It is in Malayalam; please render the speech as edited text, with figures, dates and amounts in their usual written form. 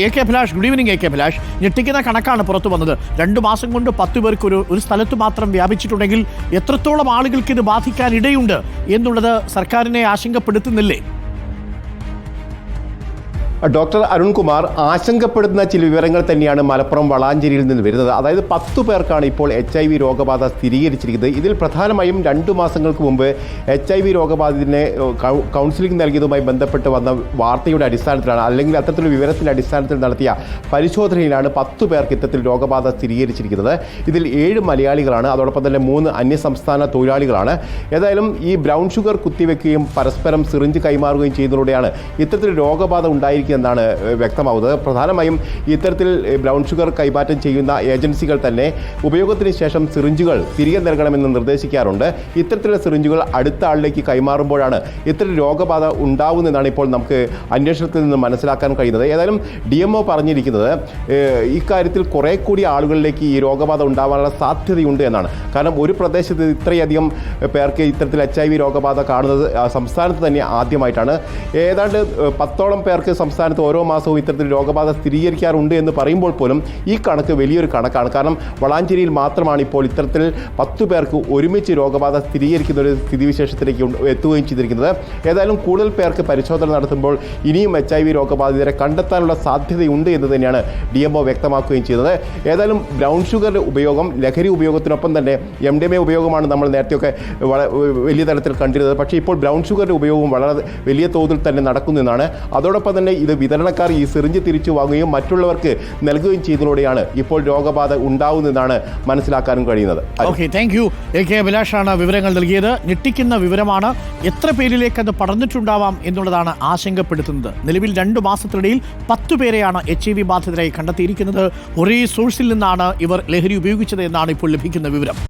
A K Abhilash, good evening. A K Abhilash, ഞെട്ടിക്കുന്ന കണക്കാണ് പുറത്തു വന്നത്. 2 മാസം കൊണ്ട് 10 പേർക്ക് ഒരു സ്ഥലത്ത് മാത്രം വ്യാപിച്ചിട്ടുണ്ടെങ്കിൽ എത്രത്തോളം ആളുകൾക്ക് ഇത് ബാധിക്കാൻ ഇടയുണ്ട് എന്നുള്ളത് സർക്കാരിനെ ആശങ്കപ്പെടുത്തുന്നില്ലേ? ഡോക്ടർ അരുൺകുമാർ, ആശങ്കപ്പെടുത്തുന്ന ചില വിവരങ്ങൾ തന്നെയാണ് മലപ്പുറം വളാഞ്ചേരിയിൽ നിന്ന് വരുന്നത്. അതായത് 10 പേർക്കാണ് ഇപ്പോൾ HIV രോഗബാധ സ്ഥിരീകരിച്ചിരിക്കുന്നത്. ഇതിൽ പ്രധാനമായും 2 മാസങ്ങൾക്ക് മുമ്പ് HIV രോഗബാധിതനെ കൗൺസിലിംഗ് നൽകിയതുമായി ബന്ധപ്പെട്ട് വന്ന വാർത്തയുടെ അടിസ്ഥാനത്തിലാണ്, അല്ലെങ്കിൽ അത്തരത്തിലുള്ള വിവരത്തിൻ്റെ അടിസ്ഥാനത്തിൽ നടത്തിയ പരിശോധനയിലാണ് 10 പേർക്ക് ഇത്തരത്തിൽ രോഗബാധ സ്ഥിരീകരിച്ചിരിക്കുന്നത്. ഇതിൽ 7 മലയാളികളാണ്, അതോടൊപ്പം തന്നെ 3 അന്യസംസ്ഥാന തൊഴിലാളികളാണ്. ഏതായാലും ഈ ബ്രൗൺ ഷുഗർ കുത്തിവെക്കുകയും പരസ്പരം സിറിഞ്ച് കൈമാറുകയും ചെയ്യുന്നതിലൂടെയാണ് ഇത്തരത്തിൽ രോഗബാധ ഉണ്ടായിരിക്കുന്നത് എന്നാണ് വ്യക്തമാവുന്നത്. പ്രധാനമായും ഇത്തരത്തിൽ ബ്രൗൺ ഷുഗർ കൈമാറ്റം ചെയ്യുന്ന ഏജൻസികൾ തന്നെ ഉപയോഗത്തിന് ശേഷം സിറിഞ്ചുകൾ തിരികെ നൽകണമെന്ന് നിർദ്ദേശിക്കാറുണ്ട്. ഇത്തരത്തിലുള്ള സിറിഞ്ചുകൾ അടുത്ത ആളിലേക്ക് കൈമാറുമ്പോഴാണ് ഇത്തരം രോഗബാധ ഉണ്ടാവുന്നതെന്നാണ് ഇപ്പോൾ നമുക്ക് അന്വേഷണത്തിൽ നിന്ന് മനസ്സിലാക്കാൻ കഴിയുന്നത്. ഏതായാലും DMO പറഞ്ഞിരിക്കുന്നത് ഇക്കാര്യത്തിൽ കുറെ കൂടി ആളുകളിലേക്ക് ഈ രോഗബാധ ഉണ്ടാവാനുള്ള സാധ്യതയുണ്ട് എന്നാണ്. കാരണം ഒരു പ്രദേശത്ത് ഇത്രയധികം പേർക്ക് ഇത്തരത്തിൽ HIV രോഗബാധ കാണുന്നത് സംസ്ഥാനത്ത് തന്നെ ആദ്യമായിട്ടാണ്. ഏതാണ്ട് 10ഓളം പേർക്ക് സംസ്ഥാനത്ത് ഓരോ മാസവും ഇത്തരത്തിൽ രോഗബാധ സ്ഥിരീകരിക്കാറുണ്ട് എന്ന് പറയുമ്പോൾ പോലും ഈ കണക്ക് വലിയൊരു കണക്കാണ്. കാരണം വളാഞ്ചേരിയിൽ മാത്രമാണ് ഇപ്പോൾ ഇത്തരത്തിൽ 10 പേർക്ക് ഒരുമിച്ച് രോഗബാധ സ്ഥിരീകരിക്കുന്ന ഒരു സ്ഥിതിവിശേഷത്തിലേക്ക് എത്തുകയും ചെയ്തിരിക്കുന്നത്. ഏതായാലും കൂടുതൽ പേർക്ക് പരിശോധന നടത്തുമ്പോൾ ഇനിയും HIV രോഗബാധിതരെ കണ്ടെത്താനുള്ള സാധ്യതയുണ്ട് എന്ന് തന്നെയാണ് DMO വ്യക്തമാക്കുകയും ചെയ്യുന്നത്. ഏതായാലും ബ്രൗൺ ഷുഗറിൻ്റെ ഉപയോഗം ലഹരി ഉപയോഗത്തിനൊപ്പം തന്നെ MDMA ഉപയോഗമാണ് നമ്മൾ നേരത്തെയൊക്കെ വലിയ തരത്തിൽ കണ്ടിരുന്നത്. പക്ഷേ ഇപ്പോൾ ബ്രൗൺ ഷുഗറിൻ്റെ ഉപയോഗവും വളരെ വലിയ തോതിൽ തന്നെ നടക്കുന്നതാണ്. അതോടൊപ്പം തന്നെ ഇത് വിതരണക്കാർ ഈ സിറിഞ്ച് തിരിച്ചു വാങ്ങുകയും മറ്റുള്ളവർക്ക് നൽകുകയും ചെയ്യുന്നതിലൂടെയാണ് ഇപ്പോൾ രോഗബാധ ഉണ്ടാവുന്നതെന്നാണ് മനസ്സിലാക്കാനും കഴിയുന്നത്. Okay, thank you. A K അഭിലാഷാണ് വിവരങ്ങൾ നൽകിയത്. ഞെട്ടിക്കുന്ന വിവരമാണ്. എത്ര പേരിലേക്ക് അത് പടർന്നിട്ടുണ്ടാവാം എന്നുള്ളതാണ് ആശങ്കപ്പെടുത്തുന്നത്. നിലവിൽ 2 മാസത്തിനിടയിൽ 10 പേരെയാണ് HIV ബാധിതരായി കണ്ടെത്തിയിരിക്കുന്നത്. ഒരേ സോഴ്സിൽ നിന്നാണ് ഇവർ ലഹരി ഉപയോഗിച്ചത് എന്നാണ് ഇപ്പോൾ ലഭിക്കുന്ന വിവരം.